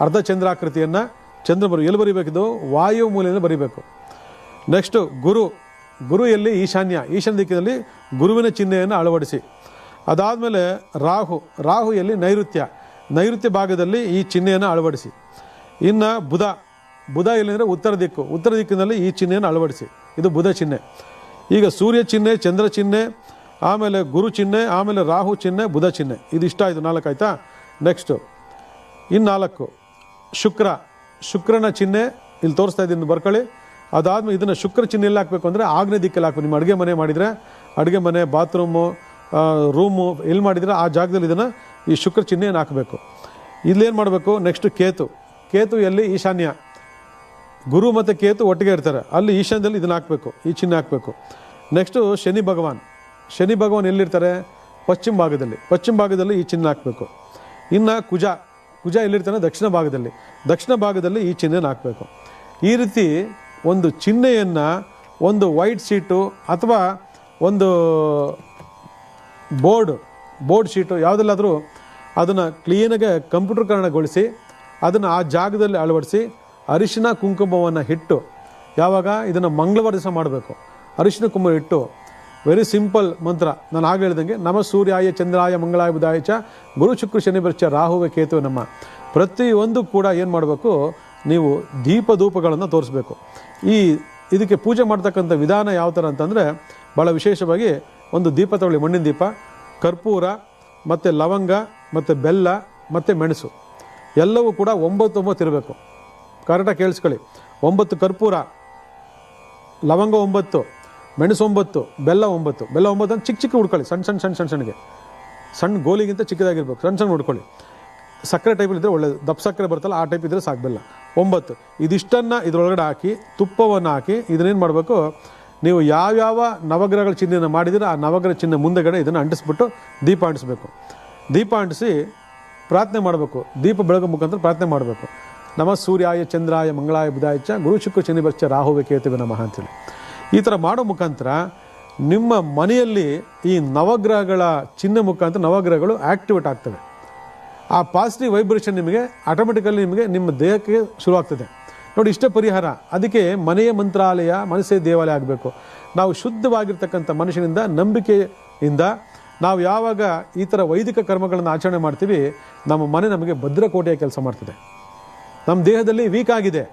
ಅರ್ಧ ಚಂದ್ರಾಕೃತಿಯನ್ನು ಚಂದ್ರ ಎಲ್ಲಿ ಬರೀಬೇಕಿದು? ವಾಯು ಮೂಲೆಯಲ್ಲಿ ಬರೀಬೇಕು. ನೆಕ್ಸ್ಟು ಗುರು. ಗುರು ಎಲ್ಲಿ? ಈಶಾನ್ಯ. ಈಶಾನ್ಯ ದಿಕ್ಕಿನಲ್ಲಿ ಗುರುವಿನ ಚಿಹ್ನೆಯನ್ನು ಅಳವಡಿಸಿ. ಅದಾದಮೇಲೆ ರಾಹು. ರಾಹು ಎಲ್ಲಿ? ನೈಋತ್ಯ. ನೈಋತ್ಯ ಭಾಗದಲ್ಲಿ ಈ ಚಿಹ್ನೆಯನ್ನು ಅಳವಡಿಸಿ. ಇನ್ನು ಬುಧ. ಬುಧ ಎಲ್ಲಿ ಅಂದರೆ ಉತ್ತರ ದಿಕ್ಕು. ಉತ್ತರ ದಿಕ್ಕಿನಲ್ಲಿ ಈ ಚಿಹ್ನೆಯನ್ನು ಅಳವಡಿಸಿ. ಇದು ಬುಧ ಚಿಹ್ನೆ. ಈಗ ಸೂರ್ಯ ಚಿಹ್ನೆ, ಚಂದ್ರ ಚಿಹ್ನೆ, ಆಮೇಲೆ ಗುರು ಚಿಹ್ನೆ, ಆಮೇಲೆ ರಾಹು ಚಿಹ್ನೆ, ಬುಧ ಚಿಹ್ನೆ. ಇದು ಇಷ್ಟ ಆಯಿತು, 4 ಆಯಿತಾ? ನೆಕ್ಸ್ಟು ಇನ್ನು 4 ಶುಕ್ರ. ಶುಕ್ರನ ಚಿಹ್ನೆ ಇಲ್ಲಿ ತೋರಿಸ್ತಾ ಇದ್ದೀನಿ, ಬರ್ಕೊಳ್ಳಿ. ಅದಾದಮೇಲೆ ಇದನ್ನು ಶುಕ್ರ ಚಿಹ್ನೆ ಎಲ್ಲಿ ಹಾಕಬೇಕು ಅಂದರೆ ಆಗ್ನೇಯ ದಿಕ್ಕಲ್ಲಿ ಹಾಕಬೇಕು. ನಿಮ್ಮ ಅಡುಗೆ ಮನೆ ಮಾಡಿದರೆ ಅಡುಗೆ ಮನೆ, ಬಾತ್ರೂಮು, ರೂಮು ಎಲ್ಲಿ ಮಾಡಿದರೆ ಆ ಜಾಗದಲ್ಲಿ ಇದನ್ನು ಈ ಶುಕ್ರ ಚಿಹ್ನೆಯನ್ನು ಹಾಕಬೇಕು. ಇಲ್ಲೇನು ಮಾಡಬೇಕು? ನೆಕ್ಸ್ಟ್ ಕೇತು. ಕೇತು ಎಲ್ಲಿ? ಈಶಾನ್ಯ. ಗುರು ಮತ್ತು ಕೇತು ಒಟ್ಟಿಗೆ ಇರ್ತಾರೆ, ಅಲ್ಲಿ ಈಶಾನ್ಯದಲ್ಲಿ ಇದನ್ನು ಹಾಕಬೇಕು, ಈ ಚಿಹ್ನೆ ಹಾಕಬೇಕು. ನೆಕ್ಸ್ಟು ಶನಿ ಭಗವಾನ್. ಶನಿ ಭಗವಾನ್ ಎಲ್ಲಿರ್ತಾರೆ? ಪಶ್ಚಿಮ ಭಾಗದಲ್ಲಿ. ಪಶ್ಚಿಮ ಭಾಗದಲ್ಲಿ ಈ ಚಿಹ್ನೆ ಹಾಕಬೇಕು. ಇನ್ನು ಕುಜ. ಕುಜ ಎಲ್ಲಿರ್ತಾನೆ? ದಕ್ಷಿಣ ಭಾಗದಲ್ಲಿ. ದಕ್ಷಿಣ ಭಾಗದಲ್ಲಿ ಈ ಚಿಹ್ನೆಯನ್ನು ಹಾಕಬೇಕು. ಈ ರೀತಿ ಒಂದು ಚಿಹ್ನೆಯನ್ನು ಒಂದು ವೈಟ್ ಶೀಟು ಅಥವಾ ಒಂದು ಬೋರ್ಡ್ ಶೀಟು ಯಾವುದೆಲ್ಲಾದರೂ ಅದನ್ನು ಕ್ಲೀನಾಗಿ ಕಂಪ್ಯೂಟರ್ಕರಣಗೊಳಿಸಿ ಅದನ್ನು ಆ ಜಾಗದಲ್ಲಿ ಅಳವಡಿಸಿ ಅರಿಶಿನ ಕುಂಕುಮವನ್ನು ಇಟ್ಟು, ಯಾವಾಗ? ಇದನ್ನು ಮಂಗಳವಾರ ದಿವಸ ಮಾಡಬೇಕು. ಅರಿಶಿನ ಕುಂಕುಮ ಇಟ್ಟು, ವೆರಿ ಸಿಂಪಲ್ ಮಂತ್ರ, ನಾನು ಆಗ ಹೇಳಿದಂಗೆ ನಮ ಸೂರ್ಯಾಯ ಚಂದ್ರಾಯ ಮಂಗಳಾಯ ಬುಧಾಯ ಚ ಗುರು ಶುಕ್ರ ಶನಿ ಬರ್ಚ ರಾಹುವೆ ಕೇತು ನಮ್ಮ. ಪ್ರತಿಯೊಂದು ಕೂಡ ಏನು ಮಾಡಬೇಕು? ನೀವು ದೀಪಧೂಪಗಳನ್ನು ತೋರಿಸ್ಬೇಕು. ಇದಕ್ಕೆ ಪೂಜೆ ಮಾಡ್ತಕ್ಕಂಥ ವಿಧಾನ ಯಾವ ಥರ ಅಂತಂದರೆ, ಭಾಳ ವಿಶೇಷವಾಗಿ ಒಂದು ದೀಪ ತಗೊಳ್ಳಿ, ಮಣ್ಣಿನ ದೀಪ, ಕರ್ಪೂರ ಮತ್ತು ಲವಂಗ ಮತ್ತು ಬೆಲ್ಲ ಮತ್ತು ಮೆಣಸು ಎಲ್ಲವೂ ಕೂಡ 9 ಇರಬೇಕು. ಕರೆಕ್ಟಾಗಿ ಕೇಳಿಸ್ಕೊಳ್ಳಿ. 9 ಕರ್ಪೂರ, ಲವಂಗ 9, ಮೆಣಸು 9, ಬೆಲ್ಲ 9. ಬೆಲ್ಲ 9 ಅಂತ ಚಿಕ್ಕ ಹುಡ್ಕೊಳ್ಳಿ, ಸಣ್ಣಗೆ, ಸಣ್ಣ ಗೋಲಿಗಿಂತ ಚಿಕ್ಕದಾಗಿರ್ಬೇಕು, ಸಣ್ಣ ಹುಡ್ಕೊಳ್ಳಿ. ಸಕ್ಕರೆ ಟೈಪಲ್ಲಿ ಇದ್ದರೆ ಒಳ್ಳೆಯದು, ದಪ್ಪ ಸಕ್ಕರೆ ಬರ್ತಲ್ಲ ಆ ಟೈಪ್ ಇದ್ದರೆ ಸಾಕು. ಬೆಲ್ಲ 9. ಇದಿಷ್ಟನ್ನು ಇದರೊಳಗಡೆ ಹಾಕಿ, ತುಪ್ಪವನ್ನು ಹಾಕಿ, ಇದನ್ನೇನು ಮಾಡಬೇಕು? ನೀವು ಯಾವ್ಯಾವ ನವಗ್ರಹಗಳ ಚಿಹ್ನೆಯನ್ನು ಮಾಡಿದರೆ ಆ ನವಗ್ರಹ ಚಿಹ್ನೆ ಮುಂದೆಗಡೆ ಇದನ್ನು ಅಂಟಿಸ್ಬಿಟ್ಟು ದೀಪ ಅಂಟಿಸ್ಬೇಕು. ದೀಪ ಅಂಟಿಸಿ ಪ್ರಾರ್ಥನೆ ಮಾಡಬೇಕು. ದೀಪ ಬೆಳಗೋ ಮುಖಾಂತರ ಪ್ರಾರ್ಥನೆ ಮಾಡಬೇಕು. ನಮ ಸೂರ್ಯಾಯ ಚಂದ್ರಾಯ ಮಂಗಳಾಯ ಬುಧಾಯ ಚ ಗುರು ಶುಕ್ರ ಶನಿ ಬರ್ಚ ರಾಹುವೆ ಕೇತುವೆ ನಮಃ ಅಂತೇಳಿ ಈ ಥರ ಮಾಡೋ ಮುಖಾಂತರ ನಿಮ್ಮ ಮನೆಯಲ್ಲಿ ಈ ನವಗ್ರಹಗಳ ಚಿಹ್ನೆ ಮುಖಾಂತರ ನವಗ್ರಹಗಳು ಆ್ಯಕ್ಟಿವೇಟ್ ಆಗ್ತವೆ. ಆ ಪಾಸಿಟಿವ್ ವೈಬ್ರೇಷನ್ ನಿಮಗೆ ಆಟೋಮೆಟಿಕಲಿ ನಿಮ್ಮ ದೇಹಕ್ಕೆ ಶುರುವಾಗ್ತದೆ. ನೋಡಿ, ಇಷ್ಟೇ ಪರಿಹಾರ. ಅದಕ್ಕೆ ಮನೆಯ ಮಂತ್ರಾಲಯ, ಮನಸ್ಸೇ ದೇವಾಲಯ ಆಗಬೇಕು. ನಾವು ಶುದ್ಧವಾಗಿರ್ತಕ್ಕಂಥ ಮನುಷ್ಯನಿಂದ, ನಂಬಿಕೆಯಿಂದ ನಾವು ಯಾವಾಗ ಈ ಥರ ವೈದಿಕ ಕರ್ಮಗಳನ್ನು ಆಚರಣೆ ಮಾಡ್ತೀವಿ, ನಮ್ಮ ಮನೆ ನಮಗೆ ಭದ್ರಕೋಟೆಯ ಕೆಲಸ ಮಾಡ್ತದೆ. ನಮ್ಮ ದೇಹದಲ್ಲಿ ವೀಕ್ ಆಗಿದೆ,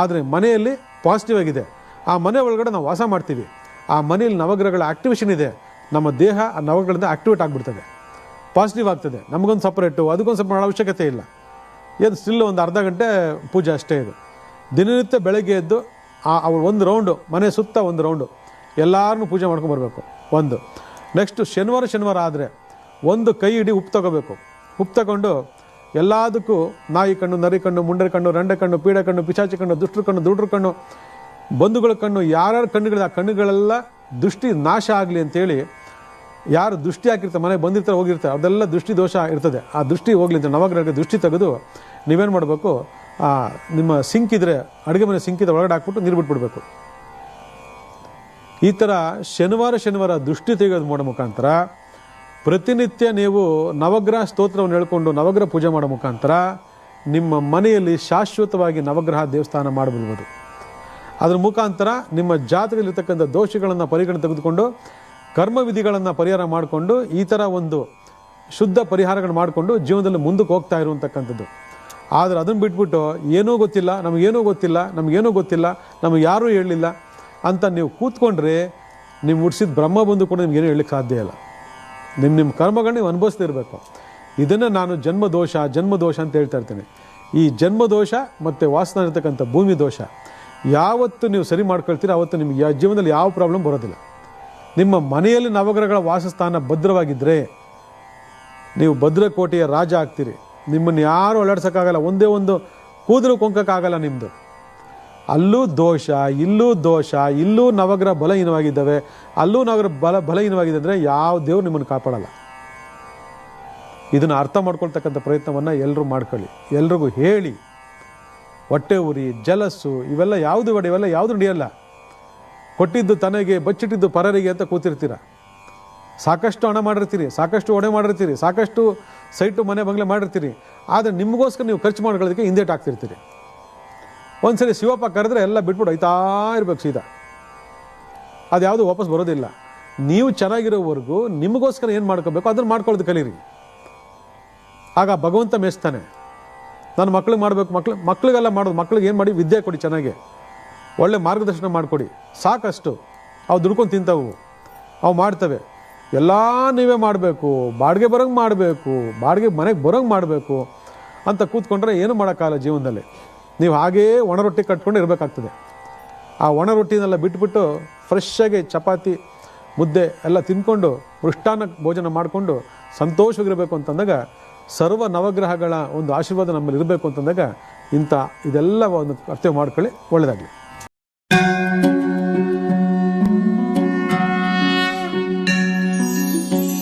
ಆದರೆ ಮನೆಯಲ್ಲಿ ಪಾಸಿಟಿವ್ ಆಗಿದೆ. ಆ ಮನೆ ಒಳಗಡೆ ನಾವು ವಾಸ ಮಾಡ್ತೀವಿ. ಆ ಮನೆಯಲ್ಲಿ ನವಗ್ರಹಗಳ ಆ್ಯಕ್ಟಿವೇಷನ್ ಇದೆ. ನಮ್ಮ ದೇಹ ಆ ನವಗ್ರಹಗಳಿಂದ ಆ್ಯಕ್ಟಿವೇಟ್ ಆಗಿಬಿಡ್ತದೆ, ಪಾಸಿಟಿವ್ ಆಗ್ತದೆ. ನಮಗೊಂದು ಸಪ್ರೇಟು, ಅದಕ್ಕೊಂದು ಸ್ವಲ್ಪ ಮಾಡೋ ಅವಶ್ಯಕತೆ ಇಲ್ಲ. ಇದು ಸ್ಟಿಲ್ ಒಂದು ಅರ್ಧ ಗಂಟೆ ಪೂಜೆ ಅಷ್ಟೇ. ಇದು ದಿನನಿತ್ಯ ಬೆಳಗ್ಗೆ ಎದ್ದು ಅವ್ರು ಒಂದು ರೌಂಡು ಮನೆ ಸುತ್ತ ಒಂದು ರೌಂಡು ಎಲ್ಲರೂ ಪೂಜೆ ಮಾಡ್ಕೊಂಬರ್ಬೇಕು. ಒಂದು. ನೆಕ್ಸ್ಟು ಶನಿವಾರ ಆದರೆ ಒಂದು ಕೈ ಇಡೀ ಉಪ್ಪು ತಗೋಬೇಕು. ಉಪ್ಪು ತಗೊಂಡು ಎಲ್ಲದಕ್ಕೂ ನಾಯಿ ಕಣ್ಣು, ನರಿ ಕಣ್ಣು, ಮುಂಡರ ಕಣ್ಣು, ರಂಡೆ ಕಣ್ಣು, ಪೀಡೆ ಕಣ್ಣು, ಪಿಶಾಚಿ ಕಣ್ಣು, ದುಷ್ಟ್ರ ಕಣ್ಣು, ದುಡ್ರ ಕಣ್ಣು, ಬಂಧುಗಳ ಕಣ್ಣು, ಯಾರ್ಯಾರ ಕಣ್ಣುಗಳಿದೆ ಆ ಕಣ್ಣುಗಳೆಲ್ಲ ದೃಷ್ಟಿ ನಾಶ ಆಗಲಿ ಅಂತೇಳಿ, ಯಾರು ದೃಷ್ಟಿ ಹಾಕಿರ್ತಾರೆ, ಮನೆಗೆ ಬಂದಿರ್ತಾರೆ, ಹೋಗಿರ್ತಾರೆ, ಅದೆಲ್ಲ ದೃಷ್ಟಿ ದೋಷ ಇರ್ತದೆ. ಆ ದೃಷ್ಟಿ ಹೋಗ್ಲಿ ಅಂತ ನವಗ್ರಹಕ್ಕೆ ದೃಷ್ಟಿ ತೆಗೆದು ನೀವೇನು ಮಾಡಬೇಕು? ನಿಮ್ಮ ಸಿಂಕ್ ಇದ್ದರೆ, ಅಡುಗೆ ಮನೆ ಸಿಂಕ್ ಇದ್ರೆ ಒಳಗಡೆ ಹಾಕ್ಬಿಟ್ಟು ನೀರು ಬಿಟ್ಬಿಡ್ಬೇಕು. ಈ ಥರ ಶನಿವಾರ ದೃಷ್ಟಿ ತೆಗೆಯೋದು ಮಾಡೋ ಮುಖಾಂತರ ಪ್ರತಿನಿತ್ಯ ನೀವು ನವಗ್ರಹ ಸ್ತೋತ್ರವನ್ನು ಹೇಳ್ಕೊಂಡು ನವಗ್ರಹ ಪೂಜೆ ಮಾಡೋ ಮುಖಾಂತರ ನಿಮ್ಮ ಮನೆಯಲ್ಲಿ ಶಾಶ್ವತವಾಗಿ ನವಗ್ರಹ ದೇವಸ್ಥಾನ ಮಾಡಬಹುದು. ಅದರ ಮುಖಾಂತರ ನಿಮ್ಮ ಜಾತಕದಲ್ಲಿರ್ತಕ್ಕಂಥ ದೋಷಗಳನ್ನು ಪರಿಗಣನೆ ತೆಗೆದುಕೊಂಡು ಕರ್ಮ ವಿಧಿಗಳನ್ನು ಪರಿಹಾರ ಮಾಡಿಕೊಂಡು ಈ ಥರ ಒಂದು ಶುದ್ಧ ಪರಿಹಾರಗಳನ್ನು ಮಾಡಿಕೊಂಡು ಜೀವನದಲ್ಲಿ ಮುಂದಕ್ಕೆ ಹೋಗ್ತಾ ಇರುವಂತಕ್ಕಂಥದ್ದು. ಆದರೆ ಅದನ್ನು ಬಿಟ್ಬಿಟ್ಟು ನಮಗೇನೂ ಗೊತ್ತಿಲ್ಲ, ನಮಗೆ ಯಾರೂ ಹೇಳಲಿಲ್ಲ ಅಂತ ನೀವು ಕೂತ್ಕೊಂಡ್ರೆ ನೀವು ಮುಟ್ಸಿದ ಬ್ರಹ್ಮ ಬಂದು ಕೂಡ ನಿಮ್ಗೇನು ಹೇಳಲಿಕ್ಕೆ ಸಾಧ್ಯ ಇಲ್ಲ. ನಿಮ್ಮ ಕರ್ಮಗಳನ್ನ ನೀವು ಅನುಭವಿಸ್ತಿರ್ಬೇಕು. ಇದನ್ನು ನಾನು ಜನ್ಮದೋಷ ಅಂತ ಹೇಳ್ತಾ ಇರ್ತೀನಿ. ಈ ಜನ್ಮದೋಷ ಮತ್ತು ವಾಸನ ಇರತಕ್ಕಂಥ ಭೂಮಿ ದೋಷ ಯಾವತ್ತು ನೀವು ಸರಿ ಮಾಡ್ಕೊಳ್ತೀರ ಆವತ್ತು ನಿಮಗೆ ಜೀವನದಲ್ಲಿ ಯಾವ ಪ್ರಾಬ್ಲಮ್ ಬರೋದಿಲ್ಲ. ನಿಮ್ಮ ಮನೆಯಲ್ಲಿ ನವಗ್ರಹಗಳ ವಾಸಸ್ಥಾನ ಭದ್ರವಾಗಿದ್ದರೆ ನೀವು ಭದ್ರಕೋಟೆಯ ರಾಜ ಆಗ್ತೀರಿ. ನಿಮ್ಮನ್ನು ಯಾರು ಅಲ್ಲಾಡ್ಸೋಕ್ಕಾಗಲ್ಲ, ಒಂದೇ ಒಂದು ಕೂದಲು ಕೊಂಕೋಕ್ಕಾಗಲ್ಲ ನಿಮ್ಮದು. ಅಲ್ಲೂ ದೋಷ, ಇಲ್ಲೂ ದೋಷ, ಇಲ್ಲೂ ನವಗ್ರಹ ಬಲಹೀನವಾಗಿದ್ದಾವೆ, ಅಲ್ಲೂ ನವಗ್ರಹ ಬಲಹೀನವಾಗಿದೆ ಅಂದರೆ ಯಾವ ದೇವರು ನಿಮ್ಮನ್ನು ಕಾಪಾಡಲ್ಲ. ಇದನ್ನು ಅರ್ಥ ಮಾಡ್ಕೊಳ್ತಕ್ಕಂಥ ಪ್ರಯತ್ನವನ್ನು ಎಲ್ಲರೂ ಮಾಡ್ಕೊಳ್ಳಿ, ಎಲ್ರಿಗೂ ಹೇಳಿ. ಹೊಟ್ಟೆ ಉರಿ, ಜಲಸ್ಸು ಇವೆಲ್ಲ ಯಾವುದು ನಡೆಯಲ್ಲ. ಕೊಟ್ಟಿದ್ದು ತನಗೆ ಬಚ್ಚಿಟ್ಟಿದ್ದು ಪರರಿಗೆ ಅಂತ ಕೂತಿರ್ತೀರ. ಸಾಕಷ್ಟು ಹಣ ಮಾಡಿರ್ತೀರಿ, ಸಾಕಷ್ಟು ಒಡೆ ಮಾಡಿರ್ತೀರಿ, ಸಾಕಷ್ಟು ಸೈಟು ಮನೆ ಬಂಗ್ಲೆ ಮಾಡಿರ್ತೀರಿ. ಆದರೆ ನಿಮಗೋಸ್ಕರ ನೀವು ಖರ್ಚು ಮಾಡ್ಕೊಳ್ಳೋದಕ್ಕೆ ಹಿಂದೇಟು ಹಾಕ್ತಿರ್ತೀರಿ. ಒಂದ್ಸರಿ ಶಿವಪ್ಪ ಕರೆದ್ರೆ ಎಲ್ಲ ಬಿಟ್ಬಿಟ್ಟು ಐತಾ ಇರ್ಬೇಕು ಸೀದಾ. ಅದು ಯಾವುದು ವಾಪಸ್ ಬರೋದಿಲ್ಲ. ನೀವು ಚೆನ್ನಾಗಿರೋವರೆಗೂ ನಿಮಗೋಸ್ಕರ ಏನು ಮಾಡ್ಕೋಬೇಕು ಅದನ್ನು ಮಾಡ್ಕೊಳ್ಳೋದು ಕಲೀರಿ. ಆಗ ಭಗವಂತ ಮೆಚ್ತಾನೆ. ನಾನು ಮಕ್ಳಿಗೆ ಮಾಡಬೇಕು, ಮಕ್ಳಿಗೆಲ್ಲ ಮಾಡೋದು. ಮಕ್ಳಿಗೆ ಏನು ಮಾಡಿ, ವಿದ್ಯೆ ಕೊಡಿ, ಚೆನ್ನಾಗಿ ಒಳ್ಳೆ ಮಾರ್ಗದರ್ಶನ ಮಾಡಿಕೊಡಿ. ಸಾಕಷ್ಟು ಅವು ದುಡ್ಕೊಂಡು ತಿಂತವು, ಅವು ಮಾಡ್ತವೆ. ಎಲ್ಲ ನೀವೇ ಮಾಡಬೇಕು, ಬಾಡಿಗೆ ಬರೋಂಗೆ ಮಾಡಬೇಕು, ಬಾಡಿಗೆ ಮನೆಗೆ ಬರೋಂಗೆ ಮಾಡಬೇಕು ಅಂತ ಕೂತ್ಕೊಂಡ್ರೆ ಏನು ಮಾಡೋಕ್ಕಾಗಲ್ಲ ಜೀವನದಲ್ಲಿ. ನೀವು ಹಾಗೇ ಒಣ ರೊಟ್ಟಿ ಕಟ್ಕೊಂಡು ಇರಬೇಕಾಗ್ತದೆ. ಆ ಒಣ ರೊಟ್ಟಿನೆಲ್ಲ ಬಿಟ್ಬಿಟ್ಟು ಫ್ರೆಶ್ಶಾಗಿ ಚಪಾತಿ ಮುದ್ದೆ ಎಲ್ಲ ತಿಂದ್ಕೊಂಡು ಮೃಷ್ಟಾನ್ನ ಭೋಜನ ಮಾಡಿಕೊಂಡು ಸಂತೋಷವಾಗಿರಬೇಕು ಅಂತಂದಾಗ, ಸರ್ವ ನವಗ್ರಹಗಳ ಒಂದು ಆಶೀರ್ವಾದ ನಮ್ಮಲ್ಲಿ ಇರಬೇಕು ಅಂತಂದಾಗ ಇದೆಲ್ಲ ಒಂದು ಅರ್ಥ ಮಾಡ್ಕೊಳ್ಳಿ. ಒಳ್ಳೆಯದಾಗಲಿ.